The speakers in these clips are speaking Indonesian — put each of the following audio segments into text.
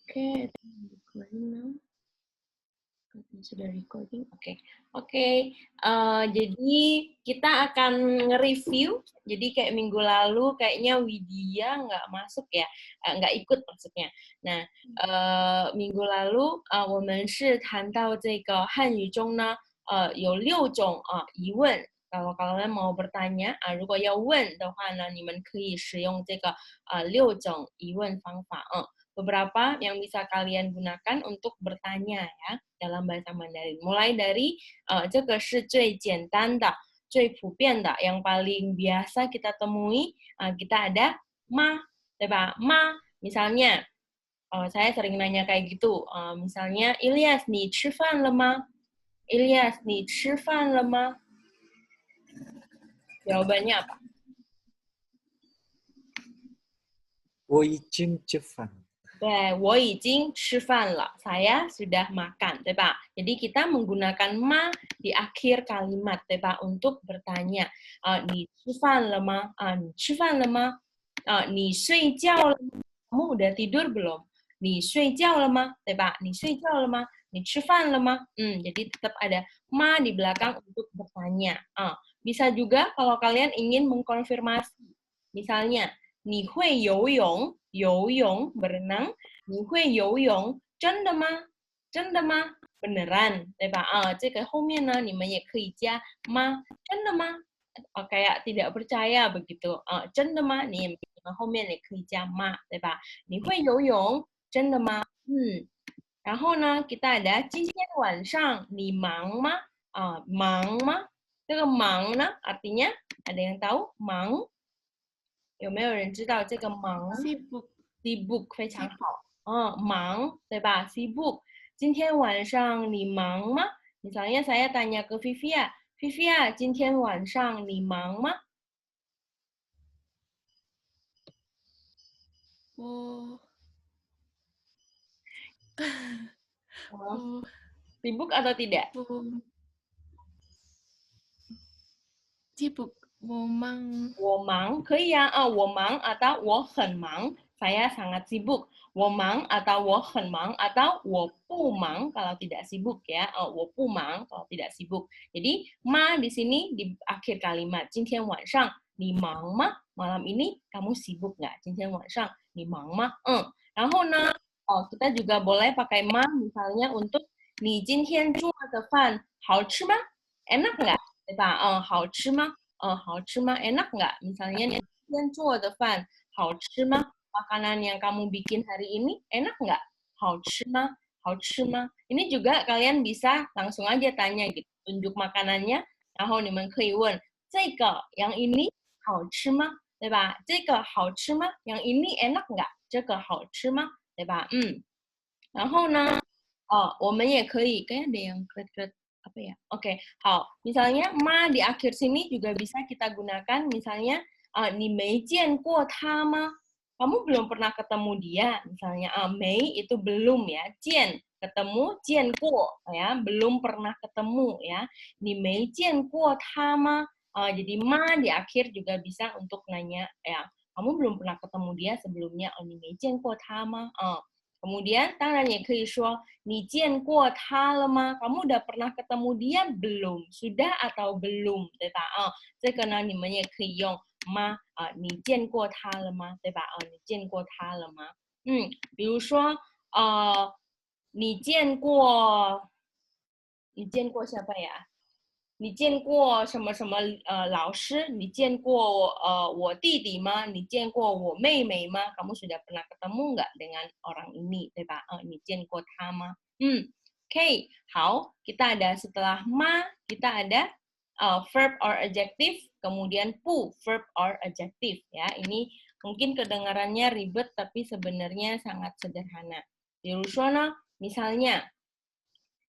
Oke, sudah recording. Oke. Jadi kita akan nge-review. Jadi kayak minggu lalu kayaknya Widya nggak masuk ya, nggak ikut maksudnya. Nah, minggu lalu 我们是谈到这个汉语中呢，有6种疑问。kalau kalian mau bertanya, 如果要问的话呢，你们可以使用这个6种疑问方法。beberapa yang bisa kalian gunakan untuk bertanya ya dalam bahasa Mandarin. Mulai dari 这个是最简单的、最普遍的, yang paling biasa kita temui, kita ada ma, 对吧? Ma, misalnya saya sering nanya kayak gitu. Misalnya, Ilyas, 你吃饭了吗? Ilyas, 你吃饭了吗? Jawabannya apa? 我已经吃饭。对，我已经吃饭了. Saya sudah makan, 对吧? Jadi kita menggunakan ma di akhir kalimat, 对吧? Untuk bertanya, 你吃饭了吗? 你吃饭了吗? 你睡觉了吗? Kamu udah tidur belum? 你睡觉了吗? 对吧? 你睡觉了吗? 你吃饭了吗? Jadi tetap ada ma di belakang untuk bertanya. Bisa juga kalau kalian ingin mengkonfirmasi. Misalnya, 你会游泳? 游泳 berenang, 你会游泳真的吗？真的吗？ beneran, 对吧？这个后面呢，你们也可以加吗？真的吗？kayak tidak percaya begitu. 真的吗？你们后面也可以加吗，对吧？你会游泳真的吗？然后呢，kita ada 今天晚上你忙吗？忙吗？这个忙呢，artinya ada yang tahu 忙？有没有人知道这个忙 Sibuk. ？sibuk 非常好，忙，对吧？sibuk。今天晚上你忙吗？Misalnya saya tanya ke Vivia, 今天晚上你忙吗？我 sibuk atau tidak? sibuk. 我忙。我忙可以啊，我忙 atau 我很忙，saya sangat sibuk. 我忙 atau 我很忙 atau 我不忙 kalau tidak sibuk ya. 我不忙 kalau tidak sibuk. Jadi ma di sini di akhir kalimat. 今天晚上你忙吗? Malam ini kamu sibuk nggak? 今天晚上你忙吗? 然后呢, kita juga boleh pakai ma misalnya untuk 你今天做的饭好吃吗? Enak nggak? 对吧？好吃吗？好吃吗? Enak nggak? Misalnya, 你今天做的饭好吃吗? Makanan yang kamu bikin hari ini enak nggak? 好吃吗? 好吃吗? Ini juga kalian bisa langsung aja tanya gitu, tunjuk makanannya, 然后你们可以问这个 yang ini 好吃吗？对吧？这个好吃吗？ yang ini enak nggak? 这个好吃吗？对吧？然后呢，我们也可以 kayaknya ada yang kret-kret apa ya? Oke, 好. Misalnya ma di akhir sini juga bisa kita gunakan. Misalnya, 你没见过他吗? Kamu belum pernah ketemu dia. Misalnya, 没 itu belum ya. 见 ketemu, 见过 ya, belum pernah ketemu ya. 你没见过他吗? Jadi ma di akhir juga bisa untuk nanya ya. Kamu belum pernah ketemu dia sebelumnya. 你没见过他吗? Kemudian, 当然也可以说 你见过他了吗? Kamu udah pernah ketemu dia belum? Sudah atau belum? 对吧？这个呢，你们也可以用吗？你见过他了吗？对吧？你见过他了吗？比如说，你见过 siapa ya? 你见过什么什么老师？你见过我弟弟吗？你见过我妹妹吗？ Kamu sudah pernah ketemu nggak dengan orang ini, 对吧？你见过他吗？Oke, 好， kita ada setelah ma, kita ada verb or adjective, kemudian pu, verb or adjective ya. Ini mungkin kedengarannya ribet tapi sebenarnya sangat sederhana. 比如说呢, misalnya,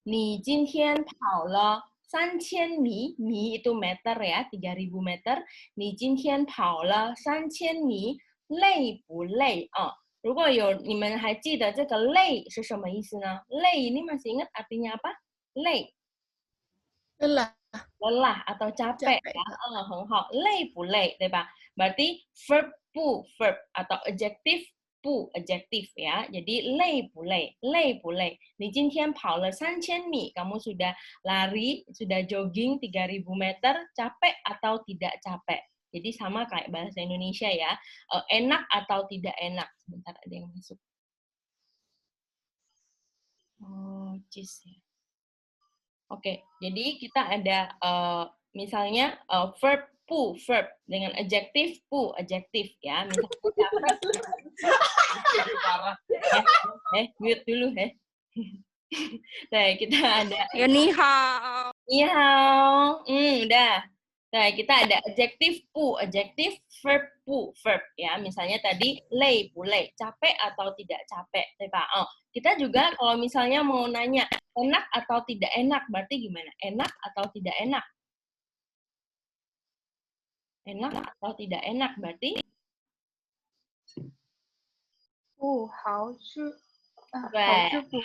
你今天跑了3000米, 米 itu meter ya, 3000 meter. 你今天跑了3000米, 累不累？如果有你们还记得这个累是什么意思呢？累 ini masih ingat artinya apa? 累 lelah lelah atau capek ya. 很好，累不累，对吧？ Berarti verb 不 verb atau adjective 不 adjective ya. Jadi 累不累？累不累？你今天跑了3000米, kamu sudah lari, sudah jogging 3000 meter, capek atau tidak capek? Jadi sama kayak bahasa Indonesia ya. Enak atau tidak enak? Sebentar ada yang masuk. Oh, cheese ya. Oke, jadi kita ada misalnya verb pu, verb dengan adjective pu, adjective ya. Misalnya mute dulu ya. Nah, kita ada Ya ni hao. ni hao. Udah. Nah, kita ada adjective pu, adjective verb pu, verb ya. Misalnya tadi lei pu lei, capek atau tidak capek, kita juga kalau misalnya mau nanya enak atau tidak enak, berarti gimana? Enak atau tidak enak? Enak atau tidak enak, berarti 不好吃，对好吃不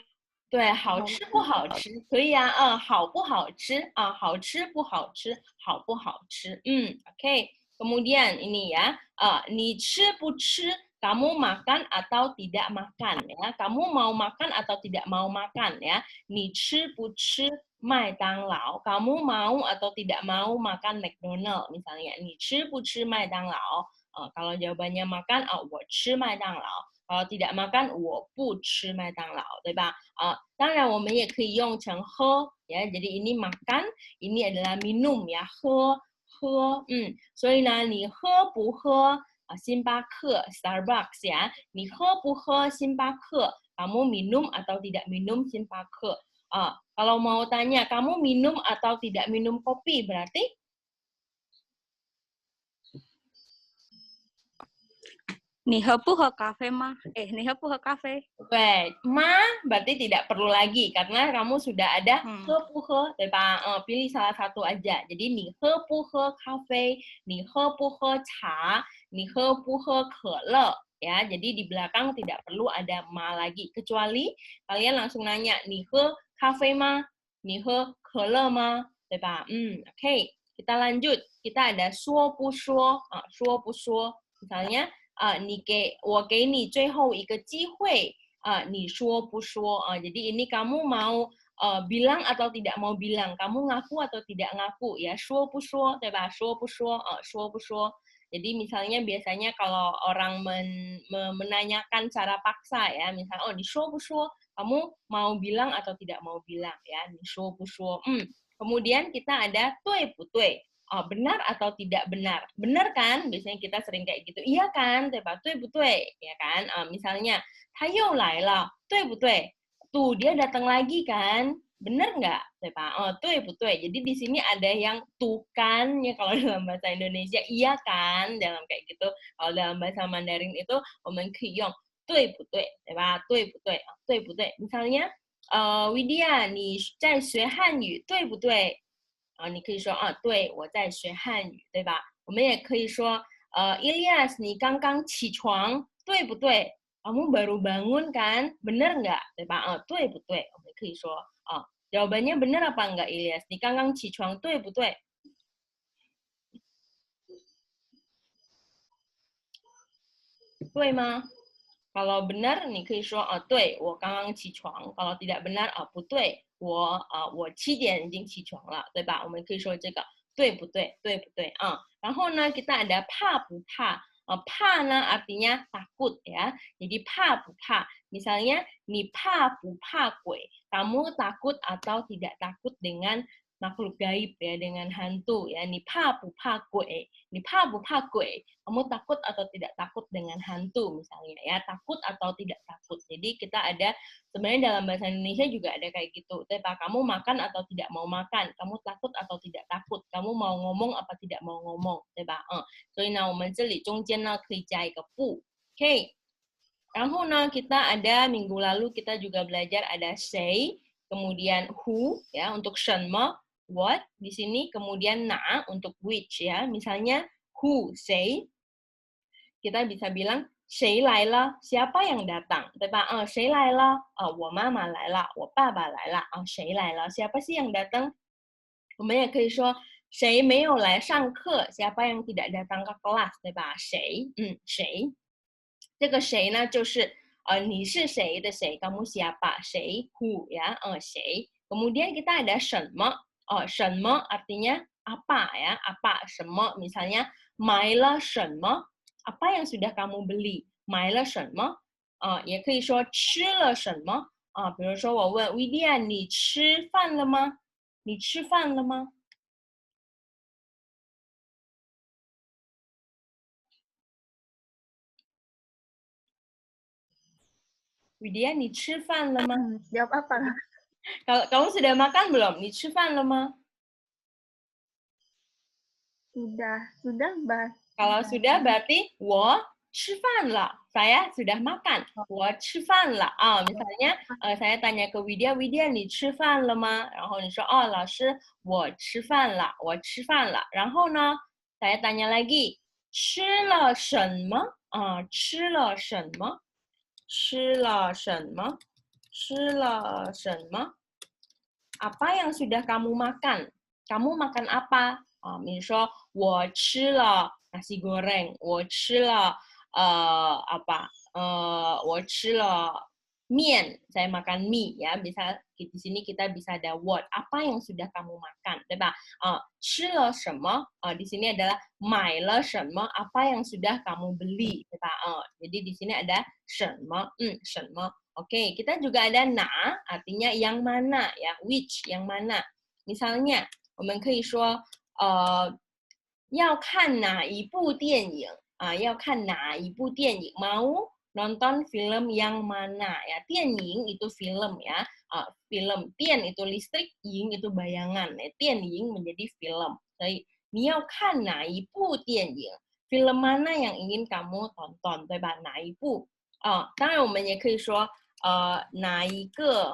对，好吃不好吃，可以啊，好不好吃啊，好吃不好吃，好不好吃，oke. Kemudian ini ya, 你吃不吃 kamu makan atau tidak makan ya, kamu mau makan atau tidak mau makan ya, 你吃不吃麦当劳 kamu mau atau tidak mau makan McDonald misalnya, 你吃不吃麦当劳 kalau jawabannya makan, 我吃麦当劳 kalau tidak makan, 我不吃麦当劳，对吧？当然我们也可以用成喝 ya, jadi ini makan, ini adalah minum ya, 喝，所以呢，你喝不喝星巴克 Starbucks ya, 你喝不喝星巴克 kamu minum atau tidak minum 星巴克 kalau mau tanya kamu minum atau tidak minum kopi berarti 你喝不喝咖啡吗？你喝不喝咖啡？ Oke, berarti tidak perlu lagi karena kamu sudah ada he pu he, pilih salah satu aja. Jadi 你喝不喝咖啡, 你喝不喝茶, 你喝不喝可乐 ya. Jadi di belakang tidak perlu ada ma lagi kecuali kalian langsung nanya 你喝咖啡吗？你喝可乐吗？对吧？oke. Kita lanjut. Kita ada 说不说说不说 misalnya 我给你最后一个机会你说不说 jadi ini kamu mau bilang atau tidak mau bilang, kamu ngaku atau tidak ngaku ya, 说不说对吧？说不说说不说 jadi misalnya biasanya kalau orang menanyakan cara paksa ya, misalnya 你说不说 kamu mau bilang atau tidak mau bilang ya, 你说不说 kemudian kita ada 对不对 benar atau tidak benar. Benar kan? Biasanya kita sering kayak gitu. Iya kan? 对吧？对不对？ Ya kan? Misalnya, 他又来了，对不对？ Tuh, dia datang lagi kan? Benar nggak? 对吧？对不对？ Jadi di sini ada yang tuh kan, ya kalau dalam bahasa Indonesia, iya kan? Dalam kayak gitu. Kalau dalam bahasa Mandarin itu, 我们可以用对不对？ 对吧？对不对？对不对？ Misalnya, Widya, 你在学汉语，对不对？你可以说对，我在学汉语，对吧？我们也可以说Ilyas, 你刚刚起床，对不对？ kamu baru bangun kan? Benar nggak? 对吧？对不对？我们可以说jawabannya benar apa enggak Ilyas? 你刚刚起床，对不对？对吗？ Kalau benar, 你可以说对，我刚刚起床。Kalau tidak benar, 不对，我7点已经起床了，对吧？我们可以说这个对不对？对不对？然后呢，kita ada 怕不怕怕 artinya takut ya. Jadi 怕不怕 misalnya 你怕不怕鬼 kamu takut atau tidak takut dengan makhluk gaib ya, dengan hantu ya. 你怕不怕鬼 你怕不怕鬼 kamu takut atau tidak takut dengan hantu misalnya ya, takut atau tidak takut. Jadi kita ada sebenarnya dalam bahasa Indonesia juga ada kayak gitu. Kamu makan atau tidak mau makan, kamu takut atau tidak takut, kamu mau ngomong apa tidak mau ngomong, 对吧？所以呢，我们这里中间呢可以加一个不 ，OK。然后呢kita ada minggu lalu kita juga belajar ada谁, kemudian who ya untuk 什么 what di sini, kemudian 哪 untuk which ya. Misalnya who 谁 kita bisa bilang 谁来了 siapa yang datang, 对吧？谁来了我妈妈来了，我爸爸来了谁来了 siapa sih yang datang? 我们也可以说谁没有来上课 siapa yang tidak datang ke kelas, 对吧？谁谁这个谁呢，就是你是谁的谁，kamu siapa，谁 who ya，谁。Kemudian kita ada 什么，什么 artinya apa ya, apa 什么。misalnya 买了什么， apa yang sudah kamu beli， 买了什么，也可以说吃了什么，比如说我问 Widya， 你吃饭了吗？你吃饭了吗？Widya， 你吃饭了吗？ Jawab apa? Kalau kamu sudah makan belum? 你吃饭了吗？ Sudah, Mbak. Kalau sudah berarti 我吃饭了. Saya sudah makan. 我吃饭了. Misalnya saya tanya ke Widya, Widya 你吃饭了吗？然后你说老师我吃饭了，我吃饭了。然后呢，saya tanya lagi 吃了什么？吃了什么？吃了什么？吃了什么？ Apa yang sudah kamu makan? Kamu makan apa? 比如说我吃了 nasi goreng， 我吃了apa？我吃了面，saya makan mie ya. Bisa di sini kita bisa ada what? Apa yang sudah kamu makan, 对吧？吃了什么？di sini adalah 买了什么？ Apa yang sudah kamu beli, 对吧？jadi di sini ada 什么？什么？ Oke, kita juga ada na, artinya yang mana ya, which yang mana. Misalnya, 我们可以说要看哪一部电影要看哪一部电影 mau nonton film yang mana ya. 电影 itu film ya. Film 电 itu listrik, 影 itu bayangan. 电影 menjadi film. 所以你要看哪一部电影 film mana yang ingin kamu tonton, 对吧？哪一部当然我们也可以说哪一个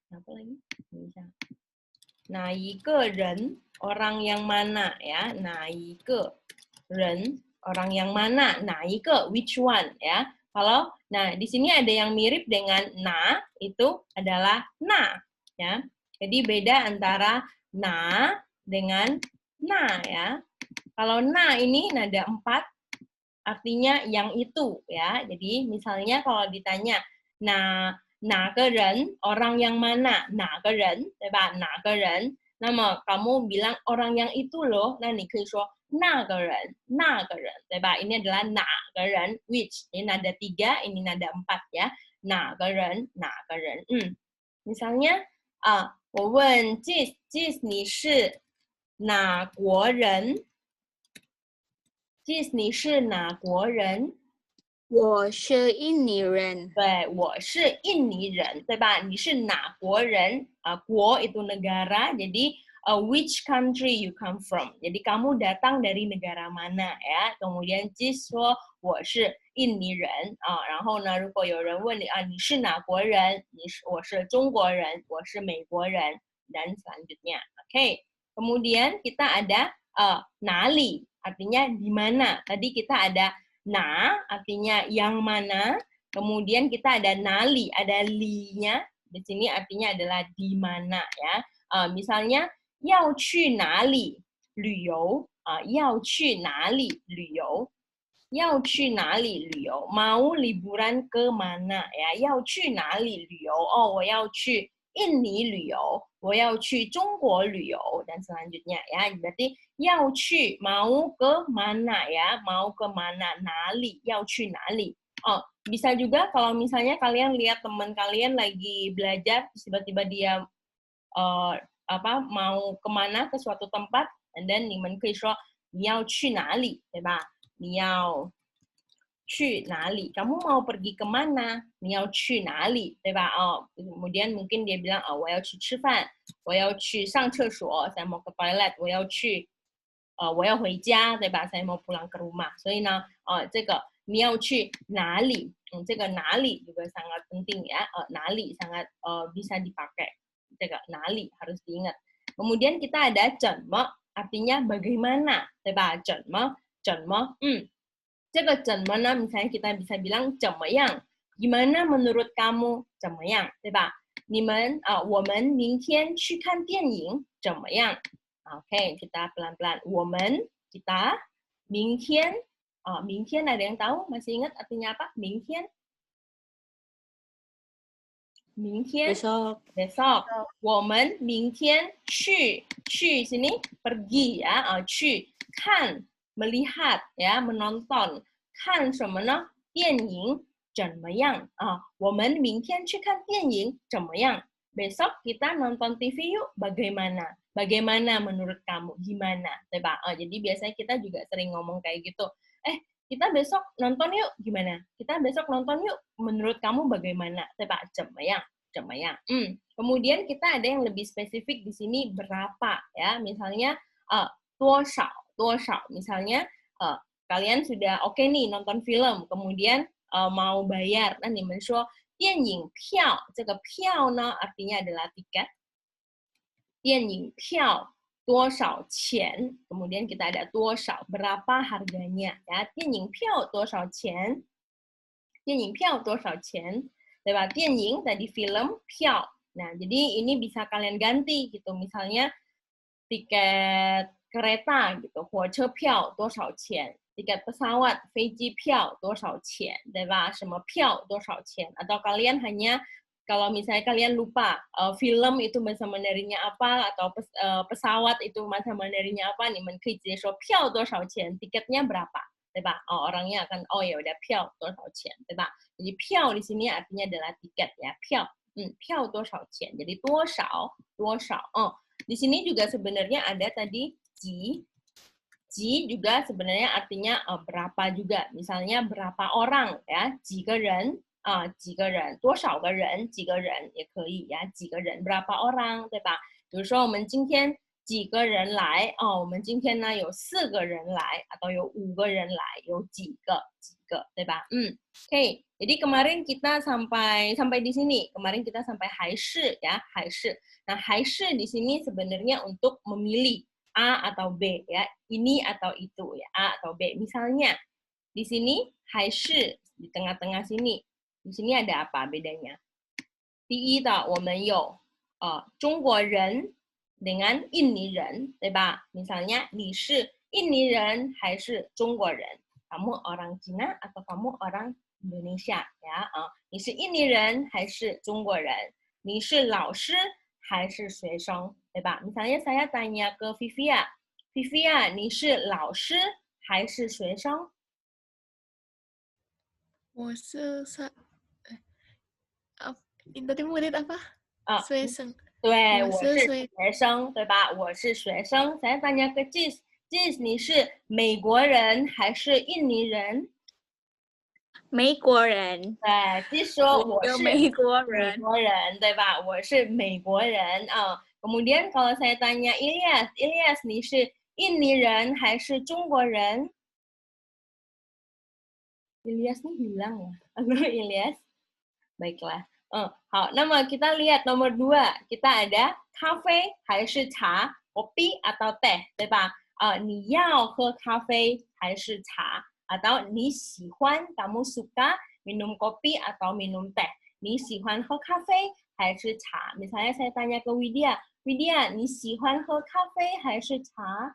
apa lagi? 等一下，哪一个人 orang yang mana ya, 哪一个人 orang yang mana, 哪一个 which one ya. Kalau di sini ada yang mirip dengan na, itu adalah na ya. Jadi beda antara na dengan na ya. Kalau na ini nada 4 artinya yang itu ya. Jadi misalnya kalau ditanya哪个人 orang yang mana, 哪个人 对吧？哪个人 那么 kamu bilang orang yang itu loh, nah 你可以说那个人 对吧？ ini adalah 哪个人 which, ini nada 3, ini nada 4 ya. 哪个人 misalnya 我问 Jis 你是哪国人？ Jis 你是哪国人？我是印尼人。对，我是印尼人，对吧？你是哪国人？国 itu negara, jadi which country you come from? Jadi kamu datang dari negara mana ya? Kemudian Jis 说我是印尼人然后呢，如果有人问你你是哪国人？我是中国人，我是美国人 dan selanjutnya. Oke. Kemudian kita ada 哪里 artinya di mana. Tadi kita ada na artinya yang mana, kemudian kita ada nali, ada li-nya, di sini artinya adalah di mana ya. Misalnya 要去哪里旅游要去哪里旅游要去哪里旅游 mau liburan ke mana ya. 要去哪里旅游我要去印尼旅游，我要去中国旅游 dan selanjutnya ya. Berarti 要去 mau ke mana ya, mau ke mana, 哪里要去哪里。bisa juga kalau misalnya kalian lihat teman kalian lagi belajar tiba-tiba dia mau kemana ke suatu tempat, and then 你们可以说你要去哪里，对吧？你要去哪里 kamu mau pergi kemana? 你要去哪里，对吧kemudian mungkin dia bilang 我要去吃饭，我要去上厕所 saya mau ke toilet， 我要回家，对吧？ saya mau pulang ke rumah。 所以呢这个你要去哪里这个哪里 juga sangat penting ya. 哪里 sangat bisa dipakai. 这个哪里 harus diingat. Kemudian kita ada 怎么 artinya bagaimana, 对吧？ 怎么这个怎么呢 misalnya kita bisa bilang 怎么样 gimana menurut kamu 怎么样，对吧？我们明天去看电影怎么样 Oke, kita pelan-pelan. 我们 kita, 明天 明天 ada yang tahu? Masih ingat artinya apa? 明天明天 Besok. besok. 我们明天去 sini pergi ya, 去 看 melihat ya, menonton. 看什么呢？电影怎么样？我们明天去看电影怎么样？ Besok kita nonton TV yuk, bagaimana? Bagaimana menurut kamu? Gimana? Diba? Jadi biasanya kita juga sering ngomong kayak gitu. Kita besok nonton yuk, gimana? Kita besok nonton yuk, menurut kamu bagaimana? Diba? 怎么样? Kemudian kita ada yang lebih spesifik di sini berapa ya? Misalnya 多少 misalnya kalian sudah oke nih nonton film, kemudian mau bayar. Nah, 你们说电影票，这个票呢 artinya adalah tiket. 电影票多少钱? Kemudian kita ada 多少 berapa harganya ya? 电影票多少钱？电影票多少钱？ 对吧？电影 tadi film, 票. Nah, jadi ini bisa kalian ganti gitu. Misalnya tiket kereta gitu, 火车票多少钱? Tiket pesawat, 飞机票多少钱? 对吧？什么票多少钱? Atau kalian hanya kalau misalnya kalian lupa film itu bahasa Mandarinnya apa atau pesawat itu bahasa Mandarinnya apa, 你们可以直接说票多少钱? Tiketnya berapa? 对吧? Orangnya akan ya udah 票多少钱? 对吧? Jadi 票 di sini artinya adalah tiket ya, 票. 票多少钱? Jadi 多少 di sini juga sebenarnya ada tadi ji juga sebenarnya artinya berapa juga. Misalnya berapa orang ya, 几个人 几个人 多少个人 几个人 也可以呀， 几个人 berapa orang 对吧？比如说我们今天几个人来我们今天呢有4个人来 atau 有5个人来，有几个 对吧？Oke, jadi kemarin kita sampai di sini. Kemarin kita sampai 还是 ya, 还是. Nah, 还是 di sini sebenarnya untuk memilih A atau B ya, ini atau itu ya, A atau B. Misalnya di sini 还是 di tengah-tengah sini. Di sini ada apa bedanya? 第一的我们有中国人 dengan 印尼人，对吧？ Misalnya 你是印尼人还是中国人？ Kamu orang Cina atau kamu orang Indonesia ya? 你是印尼人还是中国人？ 你是老师还是学生？ 对吧？ Misalnya saya tanya ke Vivia, Vivia 你是老师还是学生？ 我是你的murid apa? 学生。对，我是我是学学生，对吧？我是学生。Saya tanya ke Jis, 你是美国人还是印尼人？美国人。对，Jis 说我是美国人，对吧？我是美国人啊。Kemudian kalau saya tanya Ilyas 你是印尼人还是中国人？ Ilyas nih hilang ya. Halo Ilyas. Baiklah. 好，那么 kita lihat nomor 2, kita ada 咖啡还是茶 kopi atau teh 对吧？你要喝咖啡还是茶 atau 你喜欢 kamu suka minum kopi atau minum teh 你喜欢喝咖啡还是茶 misalnya saya tanya ke Widya 你喜欢喝咖啡还是茶？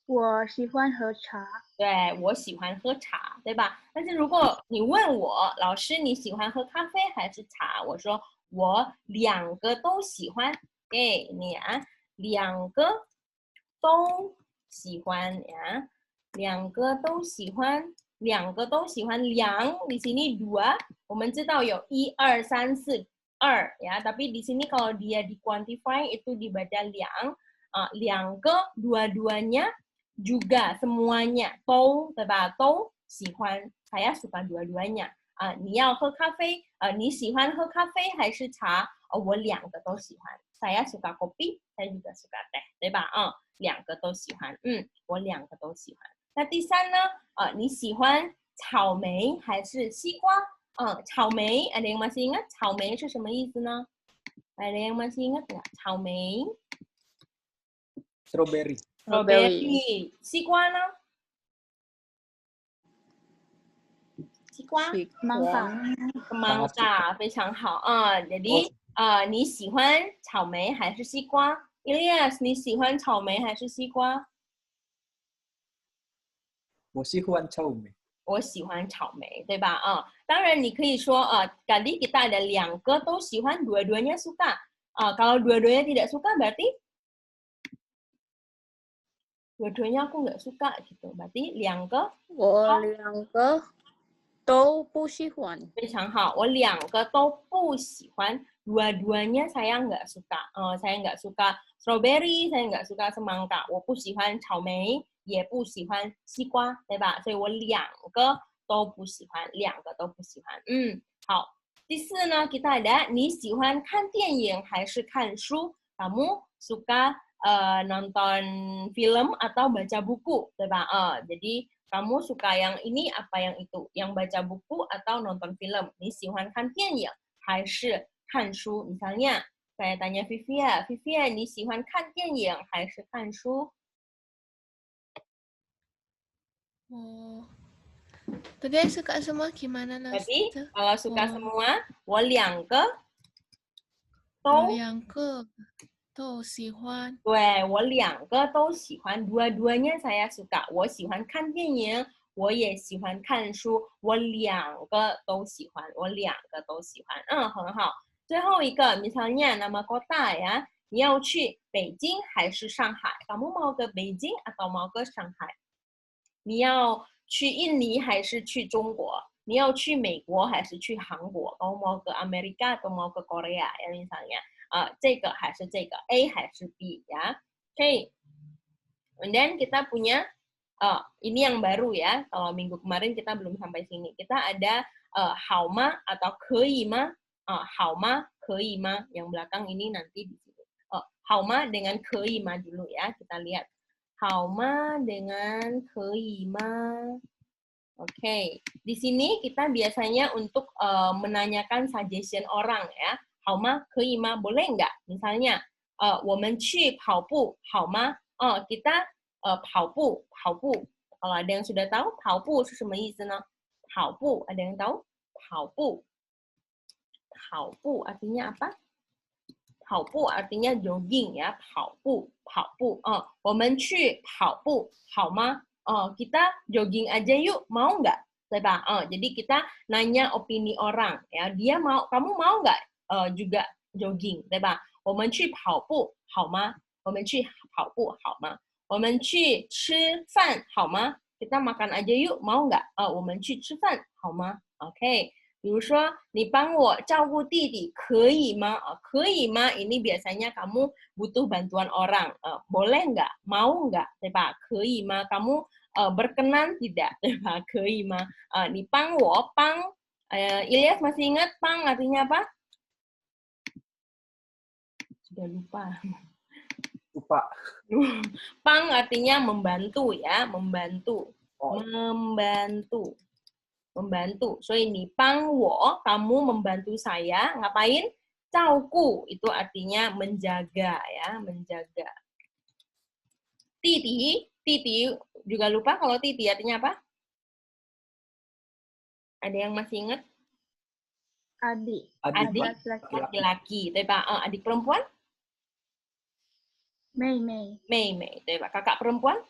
我喜欢喝茶。对，我喜欢喝茶，对吧？但是如果你问我，老师你喜欢喝咖啡还是茶？我说我两个都喜欢。给你啊，两个都喜欢呀，两个都喜欢，两个都喜欢。两 di sini 2， 我们知道有1 2 3 4 2 ya, tapi di sini kalau dia di quantify itu dibaca 两 两个 dua-duanya juga semuanya 都对吧？都喜欢 saya suka dua-duanya 你要喝咖啡你喜欢喝咖啡还是茶我两个都喜欢 saya suka kopi saya juga suka teh 对吧两个都喜欢我两个都喜欢那第三呢你喜欢草莓还是西瓜草莓 ada yang masih ingat 草莓是什么意思呢 ada yang masih ingat nggak 草莓 Strawberry. strawberry 西瓜呢西瓜 Mangga. semangka 非常好jadi 你喜欢草莓还是西瓜 ？Ilyas， 你喜欢草莓还是西瓜？我喜欢草莓。我喜欢草莓，对吧？当然你可以说tadi kita ada 两个都喜欢 dua-duanya suka. Kalau dua-duanya tidak suka berarti dua-duanya aku nggak suka gitu. Berarti 两个我两个都不喜欢。非常好，我两个都不喜欢。Dua-duanya saya nggak suka. Saya nggak suka strawberry, saya nggak suka semangka. 我不喜欢草莓，也不喜欢西瓜，对吧？所以我两个都不喜欢，两个都不喜欢。好。第四呢 kita ada 你喜欢看电影还是看书 kamu suka nonton film atau baca buku, 对吧？jadi kamu suka yang ini apa yang itu? Yang baca buku atau nonton film? 你喜欢看电影还是看书 Misalnya, saya tanya Vivia, Vivia, 你喜欢看电影还是看书？Tadi suka semua gimana Jadi, kalau suka semua, 我两个都喜欢。对，我两个都喜欢 dua-duanya saya suka. 我喜欢看电影，我也喜欢看书，我两个都喜欢，我两个都喜欢。很好。最后一个 misalnya nama kota ya, 你要去北京还是上海 kamu mau ke Beijing atau mau ke Shanghai? 你要去印尼还是去中国？你要去美国还是去韩国 kamu mau ke Amerika atau mau ke Korea ya misalnya. 这个还是这个 A 还是 B ya. Oke. Dan kita punya ini yang baru ya. Kalau minggu kemarin kita belum sampai sini. Kita ada 好吗 atau 可以吗? 好吗可以吗 yang belakang ini nanti di sini. 好吗 dengan 可以吗 dulu ya. Kita lihat. 好吗 dengan 可以吗? Oke. Di sini kita biasanya untuk menanyakan suggestion orang ya. 好吗？可以吗？ boleh nggak? Misalnya, 我们去跑步好吗？ kita 跑步。Kalau ada yang sudah tahu 跑步是什么意思呢？跑步 ada yang tahu? 跑步 artinya apa? 跑步 artinya jogging ya. 跑步。我们去跑步好吗？ kita jogging aja yuk, mau nggak? 对吧？ jadi kita nanya opini orang ya. Dia mau, kamu mau nggak? juga jogging, 对吧？我们去跑步好吗？我们去跑步好吗？我们去吃饭好吗？ kita makan aja yuk, mau nggak? 我们去吃饭好吗 ？OK， 比如说你帮我照顾弟弟可以吗？可以吗？ ini biasanya kamu butuh bantuan orang. boleh nggak? Mau nggak? 对吧？可以吗？ kamu berkenan tidak? 对吧？可以吗？你帮我帮Ilyas masih ingat pang artinya apa? Sudah lupa. Pang artinya membantu ya, membantu. Membantu. So ini pang wo, kamu membantu saya, ngapain? 照顾 itu artinya menjaga ya, menjaga. Titi juga lupa kalau titi artinya apa? Ada yang masih ingat? Adik. Laki-laki, 对吧? Adik perempuan? 妹妹， Mei, 对吧? Kakak perempuan?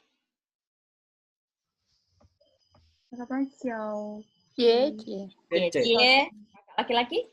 kakak perempuan 姐姐，姐姐. Laki-laki?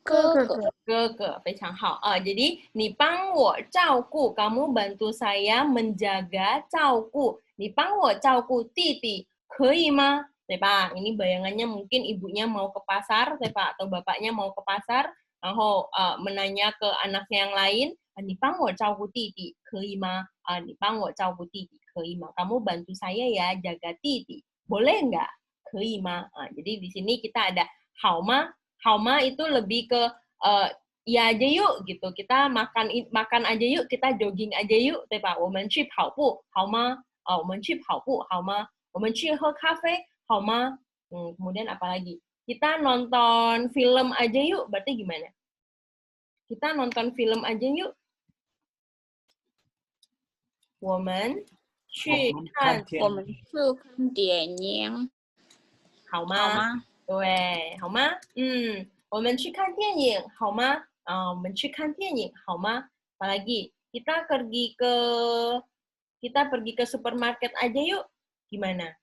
哥哥，哥哥，非常好。jadi 你帮我照顾 kamu bantu saya menjaga 照顾 你帮我照顾弟弟可以吗？ 对吧? Ini bayangannya mungkin ibunya mau ke pasar, 对吧? Atau bapaknya mau ke pasar, 然后menanya ke anaknya yang lain, 你帮我照顾弟弟可以吗？ 你帮我照顾弟弟可以吗？ Kamu bantu saya ya jaga 弟弟 boleh nggak? 可以吗？ jadi di sini kita ada 好吗？ 好吗 itu lebih ke ya aja yuk gitu. Kita makan aja yuk, kita jogging aja yuk, 对吧？我们去跑步好吗？我们去跑步好吗？我们去喝咖啡好吗？ kemudian apa lagi? Kita nonton film aja yuk, berarti gimana? Kita nonton film aja yuk. 我们去看我们去看电影，好吗？好吗？对，好吗？我们去看电影好吗？我们去看电影好吗？Apalagi kita pergi ke supermarket aja yuk. Gimana?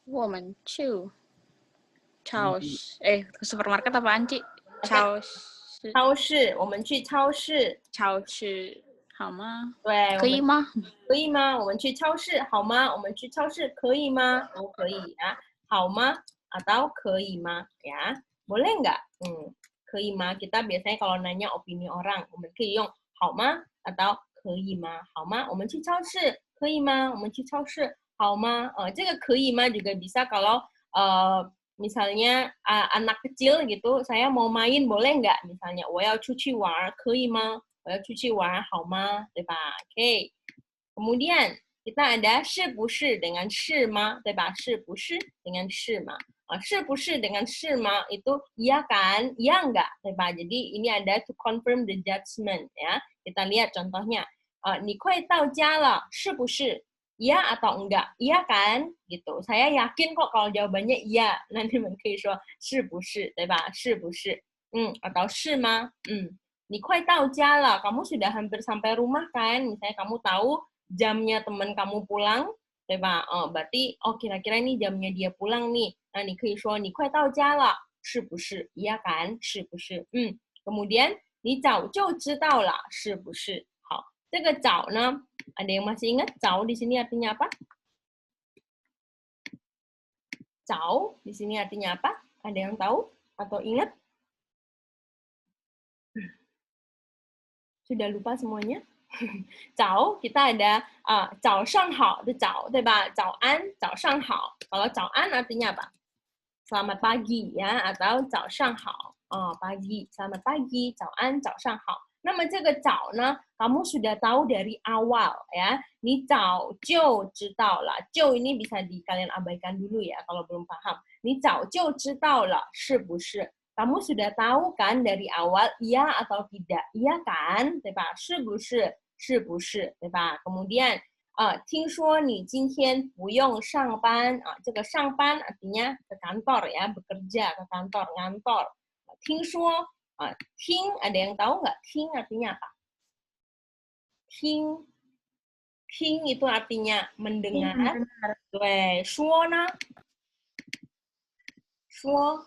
我们去超市，ke supermarket apaan, Ci? 超市，超市，我们去超市。超市，好吗？对，可以吗？可以吗？我们去超市好吗？我们去超市可以吗？都可以ya. 好吗 atau 可以吗 ya? Boleh nggak? 可以吗 kita biasanya kalau nanya opini orang, 我们可以用好吗 atau 可以吗？好吗？我们去超市可以吗？我们去超市好吗？这个可以吗 juga bisa kalau misalnya anak kecil gitu, saya mau main boleh nggak? Misalnya 我要出去玩可以吗？我要出去玩好吗？对吧 ？OK. Kemudian kita ada 是不是 dengan 是吗，对吧？是不是 dengan 是吗？是不是 dengan 是吗 itu iya kan, iya enggak, 对吧？Jadi ini ada to confirm the judgment ya. Kita lihat contohnya. 你快到家了，是不是？Iya atau enggak? Iya kan? Gitu. Saya yakin kok kalau jawabannya iya. Nanti mungkin 说是不是，对吧？是不是？atau 是吗？你快到家了，kamu sudah hampir sampai rumah kan? Misalnya kamu tahu jamnya teman kamu pulang, 对吧？berarti kira-kira ini jamnya dia pulang nih. Nah, 你可以说你快到家了，是不是？Iya kan？是不是？kemudian 你早就知道了，是不是？好，这个早呢，ada yang masih ingat 早 di sini artinya apa? 早 di sini artinya apa? Ada yang tahu atau ingat? Sudah lupa semuanya? 早 kita ada 早上好的早，对吧？早安，早上好。Kalau 早安 artinya apa? Selamat pagi ya, atau 早上好 pagi, selamat pagi, 早安，早上好。那么这个早呢 kamu sudah tahu dari awal ya. 你早就知道了，就 ini bisa kalian abaikan dulu ya kalau belum paham. 你早就知道了，是不是？ Kamu sudah tahu kan dari awal iya atau tidak? Iya kan? 对吧？是不是？是不是？对吧？ Kemudian 听说你今天不用上班这个上班 artinya ke kantor ya, bekerja ke kantor, ngantor. 听说听 ada yang tahu nggak? 听 artinya apa? 听 itu artinya mendengar. 对，说呢？说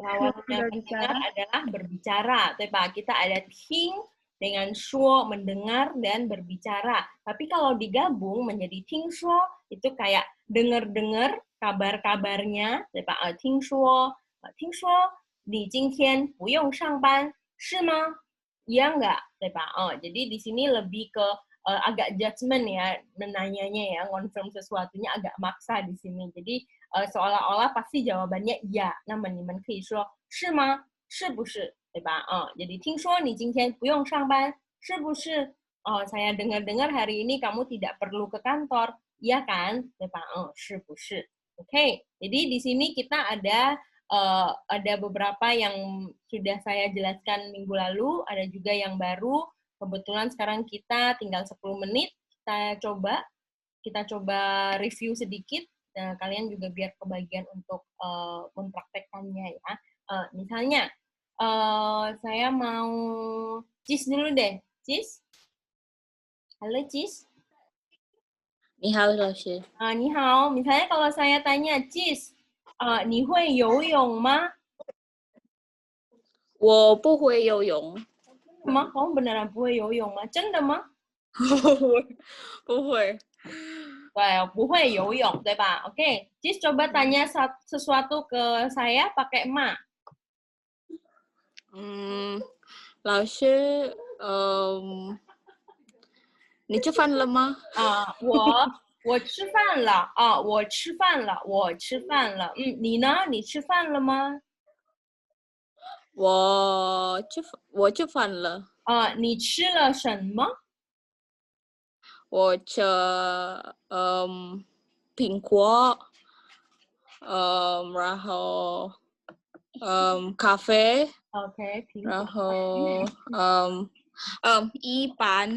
lawannya mendengar adalah berbicara, 对吧？ Kita ada 听 dengan 说 mendengar dan berbicara. Tapi kalau digabung menjadi 听说 itu kayak dengar-dengar kabar-kabarnya, 对吧？听说你今天不用上班是吗？Iya enggak, 对吧？ jadi di sini lebih ke agak judgment ya, menanyanya ya, confirm sesuatunya agak maksa di sini. Jadi seolah-olah pasti jawabannya iya. 那么你们可以说是吗？是不是？对吧？jadi 听说你今天不用上班，是不是？saya dengar-dengar hari ini kamu tidak perlu ke kantor, iya kan? 对吧？是不是？ Oke, jadi di sini kita ada beberapa yang sudah saya jelaskan minggu lalu, ada juga yang baru. Kebetulan sekarang kita tinggal 10 menit, kita coba review sedikit. Nah, kalian juga biar kebagian untuk mempraktekkannya ya. Misalnya, saya mau Cis dulu deh. Cis? Halo Cis? 你好，老师。你好，misalnya kalau saya tanya Cis, 你会游泳吗？我不会游泳。什么？ Kamu beneran 不会游泳吗？真的吗？不会。对，不会游泳，对吧 ？Oke, Cis coba tanya sesuatu ke saya pakai ma. 老师，你吃饭了吗？我吃饭了我吃饭了，我吃饭了。你呢？你吃饭了吗？我吃饭了。你吃了什么？我吃苹果，然后咖啡。OK，然后一半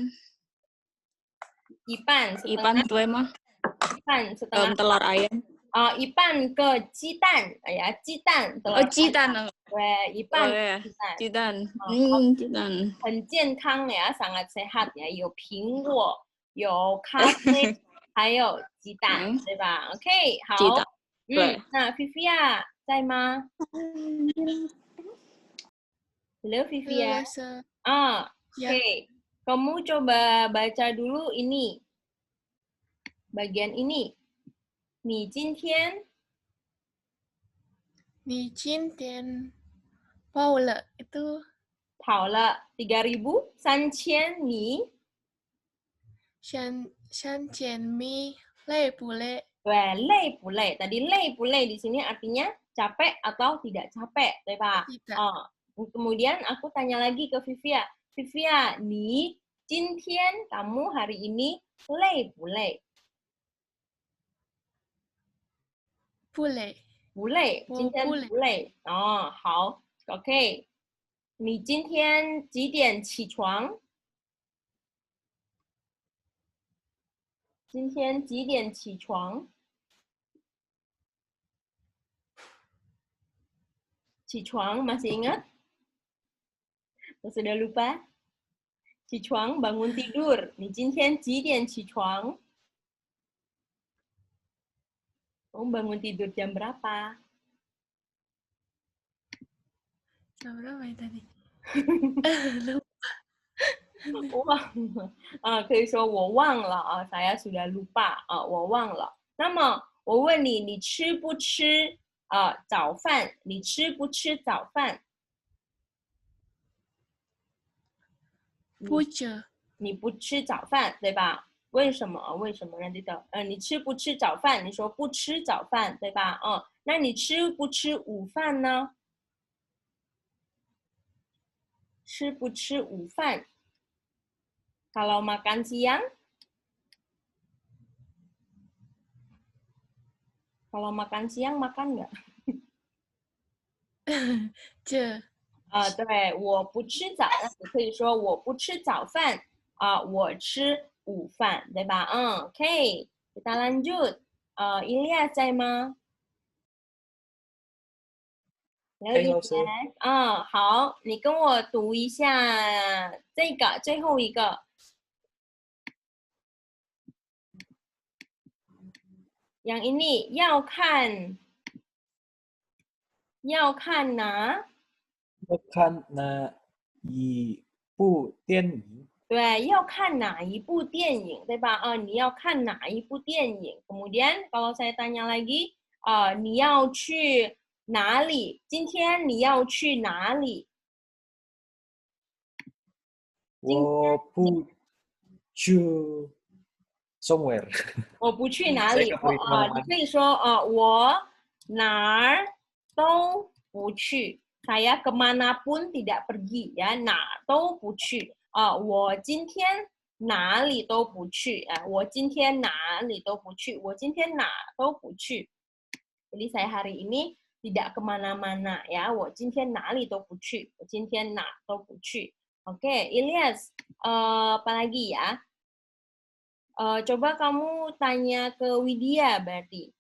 一半对吗？一半setengah telur ayam. 一半个鸡蛋，哎呀，鸡蛋的，鸡蛋呢？对，一半鸡蛋，鸡蛋，很健康呀，sangat sehat ya，有苹果，有咖啡，还有鸡蛋，对吧 ？OK， 好，鸡蛋，对。那菲菲亚在吗？Halo Vivi ya. Lesa. Oke. Kamu coba baca dulu ini. Bagian ini. 你今天跑了 itu 跑了3000 3000你3000 累不累？ 累不累? Tadi 累不累 di sini artinya capek atau tidak capek, 对吧？ Tidak. Kemudian aku tanya lagi ke Vivia. Vivia, 你今天 kamu hari ini 累不累？不累。不累，今天不累。好 ，OK。你今天几点起床？今天几点起床？起床 masih ingat? Sudah lupa? 起床 bangun tidur. 你今天几点起床？ Kamu bangun tidur jam berapa? Jam berapa ya tadi? 可以说我忘了 saya sudah lupa 我忘了。那么我问你，你吃不吃早饭？你吃不吃早饭？不吃。你不吃早饭，对吧？为什么？为什么呢？你吃不吃早饭？你说不吃早饭，对吧？那你吃不吃午饭呢？吃不吃午饭 ？Kalau makan siang? Kalau makan siang makan nggak? 这对，我不吃早，你可以说我不吃早饭我吃午饭，对吧？OK， kita lanjut. Ilya 在吗？好，你跟我读一下这个最后一个。Yang ini 要看哪？要看哪一部电影？对，要看哪一部电影，对吧？你要看哪一部电影 ？Kemudian kalau saya tanya lagi，你要去哪里？今天你要去哪里？我不去 somewhere。我不去哪里？你可以说我哪儿都不去。Saya kemanapun tidak pergi ya， 哪儿都不去。我今天哪里都不去我今天哪里都不去，我今天哪都不去。Jadi saya hari ini tidak kemana-mana ya， 我今天哪里都不去，我今天哪都不去。Oke, Ilyas, apa lagi ya? Coba kamu tanya ke Widya berarti.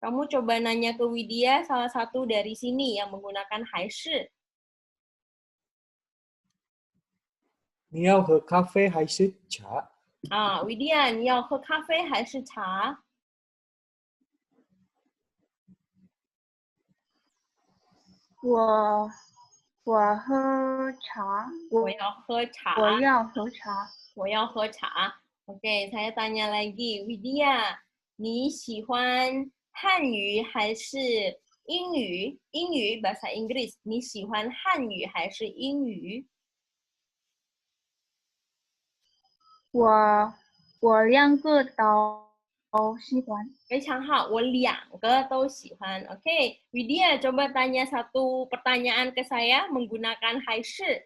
Kamu coba nanya ke Widya salah satu dari sini yang menggunakan 还是。你要喝咖啡还是茶？Widya， 你要喝咖啡还是茶？我喝茶。我要喝茶。我要喝茶。我要喝茶。OK， saya tanya lagi, Widya， 你喜欢汉语还是英语？英语 bahasa Inggris， 你喜欢汉语还是英语？我两个都喜欢。非常好，我两个都喜欢。OK， Widya coba tanya satu pertanyaan ke saya menggunakan 还是。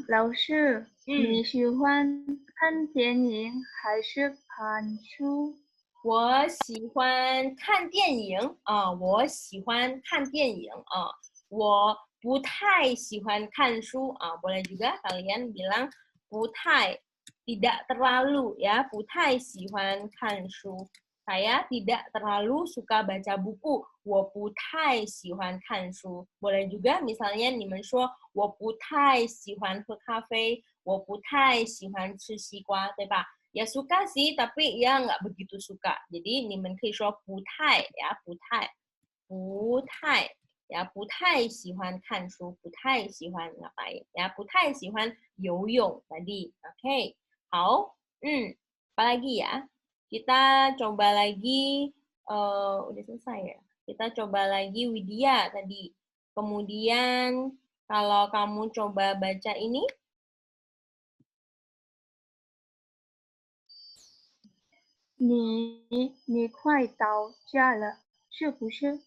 老师，你喜欢看电影还是看书？我喜欢看电影我喜欢看电影我不太喜欢看书boleh juga kalian bilang 不太 tidak terlalu ya, 不太喜欢看书. Saya tidak terlalu suka baca buku. 我不太喜欢看书. Boleh juga misalnya 你们说我不太喜欢喝咖啡，我不太喜欢吃西瓜，对吧？ Ya suka sih, tapi ya nggak begitu suka. Jadi 你们可以说不太 ya, 不太，不太 ya, 不太喜欢看书，不太喜欢 ngapain ya, 不太喜欢游泳 tadi. Oke, 好, apa lagi ya? Kita coba lagi, udah selesai ya? Kita coba lagi Widya tadi. Kemudian kalau kamu coba baca ini, 你快到家了，是不是？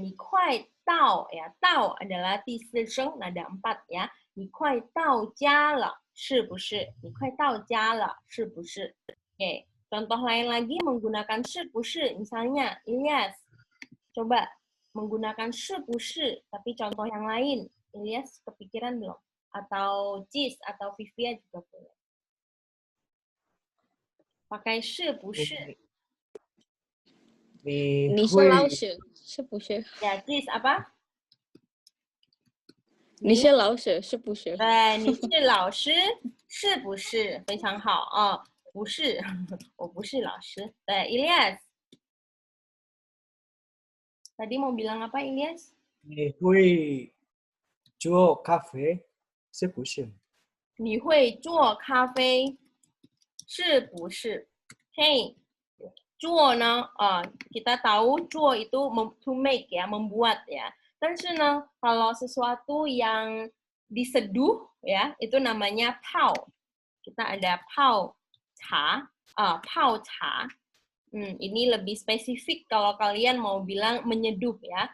你快到 ya, 到 adalah 第四声 nada 4 ya. 你快到家了，是不是？你快到家了，是不是？ Oke, contoh lain lagi menggunakan 是不是 misalnya Ilyas coba menggunakan 是不是 tapi contoh yang lain. Ilyas kepikiran belum? Atau Jis atau Vivia juga boleh. Pakai 是不是 你你是会老师是不是？ ya, Jis apa? 你是老师是不是？对，你是老师是不是？非常好啊，不是，我不是老师。对，Ilyas. Tadi mau bilang apa, Ilyas? 你会做咖啡，是不是？你会做咖啡是不是？嘿，做呢kita tahu 做 itu to make ya, membuat ya. 但是呢 kalau sesuatu yang diseduh ya, itu namanya 泡. Kita ada 泡茶, 泡茶. Ini lebih spesifik kalau kalian mau bilang menyeduh ya.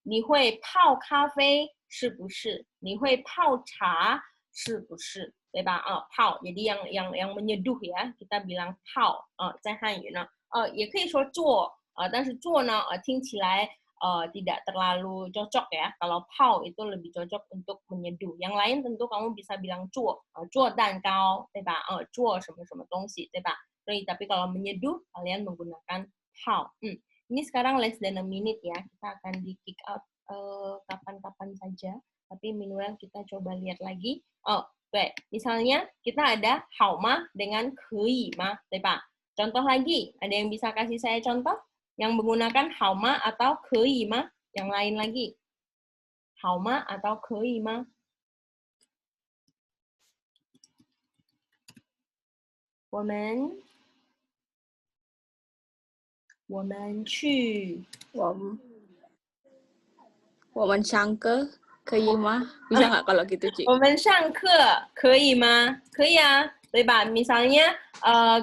你会泡咖啡是不是？你会泡茶是不是？对吧？泡 jadi yang menyeduh ya, kita bilang 泡在汉语呢也可以说做但是做呢听起来tidak terlalu cocok ya. Kalau 泡 itu lebih cocok untuk menyeduh. Yang lain tentu kamu bisa bilang 做蛋糕，对吧？做什么什么东西，对吧？所以 tapi kalau menyeduh kalian menggunakan 泡。Ini sekarang less than a minute ya. Kita akan di kick out kapan-kapan saja. Tapi Minuel kita coba lihat lagi. Baik. Misalnya kita ada 好吗 dengan 可以吗，对吧？ Contoh lagi, ada yang bisa kasih saya contoh? Yang menggunakan 好吗 atau 可以吗? Yang lain lagi. 好吗 atau 可以吗? 我们去我们上课可以吗？bisa nggak kalau gitu, Ci? 我们上课可以吗？可以啊，对吧？Misalnya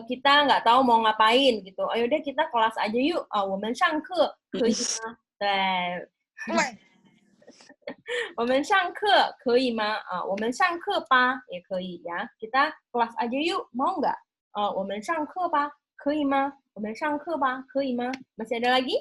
kita nggak tahu mau ngapain gitu. Ayo deh kita kelas aja yuk. 我们上课可以吗？对。我们上课可以吗？我们上课吧也可以ya. Kita kelas aja yuk, mau nggak? 我们上课吧，可以吗？我们上课吧，可以吗？ Masih ada lagi?